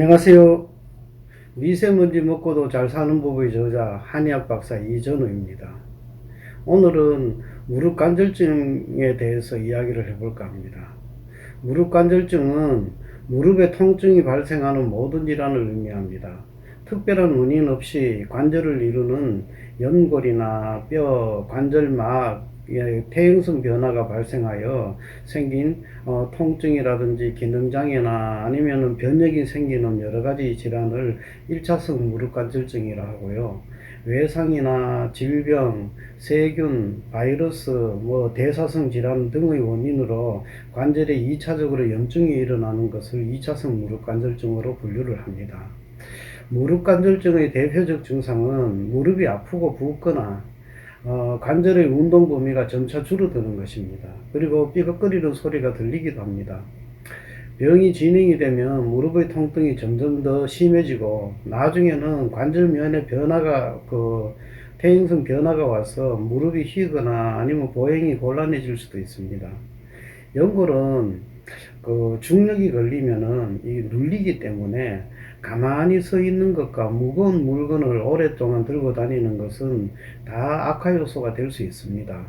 안녕하세요. 미세먼지 먹고도 잘 사는 법의 저자 한의학 박사 이전우입니다. 오늘은 무릎 관절증에 대해서 이야기를 해볼까 합니다. 무릎 관절증은 무릎에 통증이 발생하는 모든 질환을 의미합니다. 특별한 원인 없이 관절을 이루는 연골이나 뼈, 관절막, 퇴행성 변화가 발생하여 생긴 통증이라든지 기능장애나 아니면은 변력이 생기는 여러가지 질환을 1차성 무릎관절증이라 하고요. 외상이나 질병, 세균, 바이러스, 대사성 질환 등의 원인으로 관절에 2차적으로 염증이 일어나는 것을 2차성 무릎관절증으로 분류를 합니다. 무릎관절증의 대표적 증상은 무릎이 아프고 붓거나 관절의 운동 범위가 점차 줄어드는 것입니다. 그리고 삐걱거리는 소리가 들리기도 합니다. 병이 진행이 되면 무릎의 통증이 점점 더 심해지고 나중에는 관절면에 변화가 퇴행성 변화가 와서 무릎이 휘거나 아니면 보행이 곤란해질 수도 있습니다. 연골은 중력이 걸리면은 이 눌리기 때문에 가만히 서 있는 것과 무거운 물건을 오랫동안 들고 다니는 것은 다 악화 요소가 될 수 있습니다.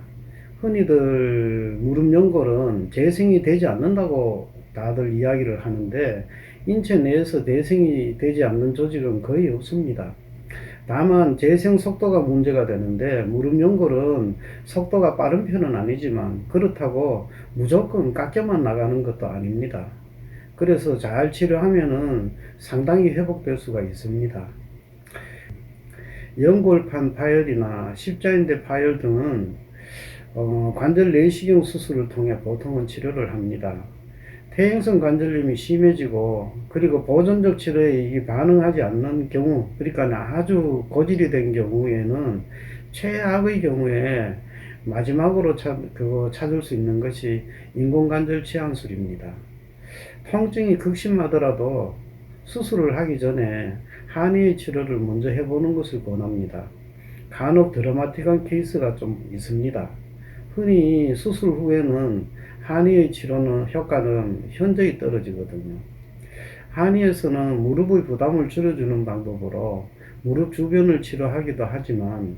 흔히들 무릎 연골은 재생이 되지 않는다고 다들 이야기를 하는데 인체 내에서 재생이 되지 않는 조직은 거의 없습니다. 다만 재생 속도가 문제가 되는데 무릎 연골은 속도가 빠른 편은 아니지만 그렇다고 무조건 깎여만 나가는 것도 아닙니다. 그래서 잘 치료하면은 상당히 회복될 수가 있습니다. 연골판 파열이나 십자인대 파열 등은 관절 내시경 수술을 통해 보통은 치료를 합니다. 퇴행성 관절염이 심해지고 그리고 보존적 치료에 이게 반응하지 않는 경우, 그러니까 아주 고질이 된 경우에는 최악의 경우에 마지막으로 찾을 수 있는 것이 인공관절 치환술입니다. 통증이 극심하더라도 수술을 하기 전에 한의의 치료를 먼저 해보는 것을 권합니다. 간혹 드라마틱한 케이스가 좀 있습니다. 흔히 수술 후에는 한의의 치료는 효과는 현저히 떨어지거든요. 한의에서는 무릎의 부담을 줄여주는 방법으로 무릎 주변을 치료하기도 하지만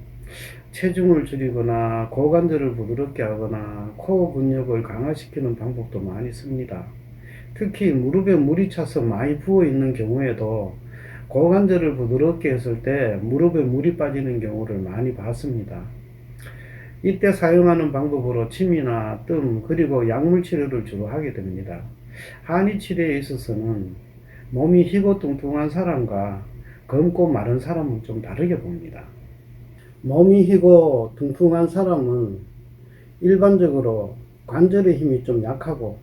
체중을 줄이거나 고관절을 부드럽게 하거나 코어 근육을 강화시키는 방법도 많이 씁니다. 특히 무릎에 물이 차서 많이 부어 있는 경우에도 고관절을 부드럽게 했을 때 무릎에 물이 빠지는 경우를 많이 봤습니다. 이때 사용하는 방법으로 침이나 뜸 그리고 약물 치료를 주로 하게 됩니다. 한의 치료에 있어서는 몸이 희고 뚱뚱한 사람과 검고 마른 사람은 좀 다르게 봅니다. 몸이 희고 뚱뚱한 사람은 일반적으로 관절의 힘이 좀 약하고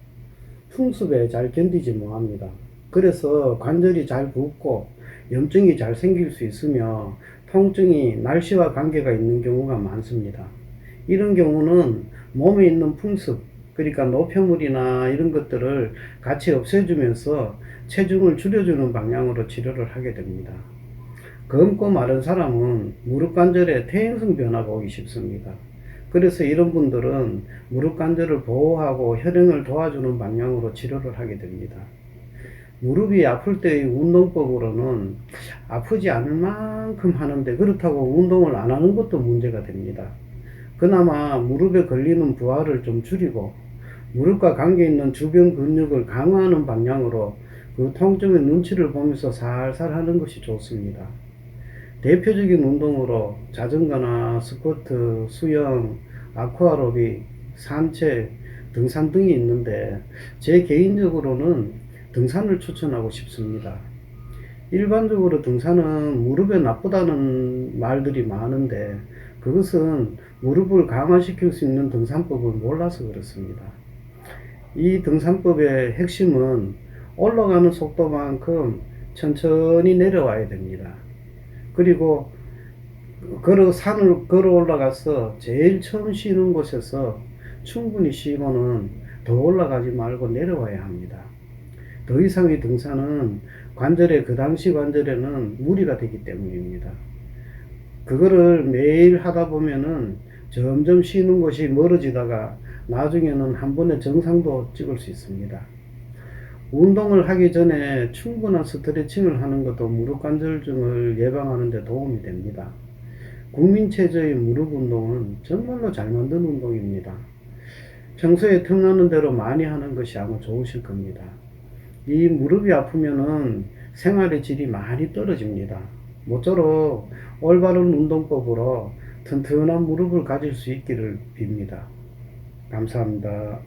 풍습에 잘 견디지 못합니다. 그래서 관절이 잘 붓고 염증이 잘 생길 수 있으며 통증이 날씨와 관계가 있는 경우가 많습니다. 이런 경우는 몸에 있는 풍습, 그러니까 노폐물이나 이런 것들을 같이 없애주면서 체중을 줄여주는 방향으로 치료를 하게 됩니다. 검고 마른 사람은 무릎 관절에 퇴행성 변화가 오기 쉽습니다. 그래서 이런 분들은 무릎 관절을 보호하고 혈행을 도와주는 방향으로 치료를 하게 됩니다. 무릎이 아플 때의 운동법으로는 아프지 않을 만큼 하는데 그렇다고 운동을 안 하는 것도 문제가 됩니다. 그나마 무릎에 걸리는 부하를 좀 줄이고 무릎과 관계 있는 주변 근육을 강화하는 방향으로 그 통증의 눈치를 보면서 살살 하는 것이 좋습니다. 대표적인 운동으로 자전거나 스쿼트, 수영, 아쿠아로빅, 산책, 등산 등이 있는데 제 개인적으로는 등산을 추천하고 싶습니다. 일반적으로 등산은 무릎에 나쁘다는 말들이 많은데 그것은 무릎을 강화시킬 수 있는 등산법을 몰라서 그렇습니다. 이 등산법의 핵심은 올라가는 속도만큼 천천히 내려와야 됩니다. 그리고 산을 걸어 올라가서 제일 처음 쉬는 곳에서 충분히 쉬고는 더 올라가지 말고 내려와야 합니다. 더 이상의 등산은 그 당시 관절에는 무리가 되기 때문입니다. 그거를 매일 하다 보면은 점점 쉬는 곳이 멀어지다가 나중에는 한 번에 정상도 찍을 수 있습니다. 운동을 하기 전에 충분한 스트레칭을 하는 것도 무릎 관절증을 예방하는 데 도움이 됩니다. 국민체조의 무릎 운동은 정말로 잘 만든 운동입니다. 평소에 틈나는 대로 많이 하는 것이 아마 좋으실 겁니다. 이 무릎이 아프면은 생활의 질이 많이 떨어집니다. 모쪼록 올바른 운동법으로 튼튼한 무릎을 가질 수 있기를 빕니다. 감사합니다.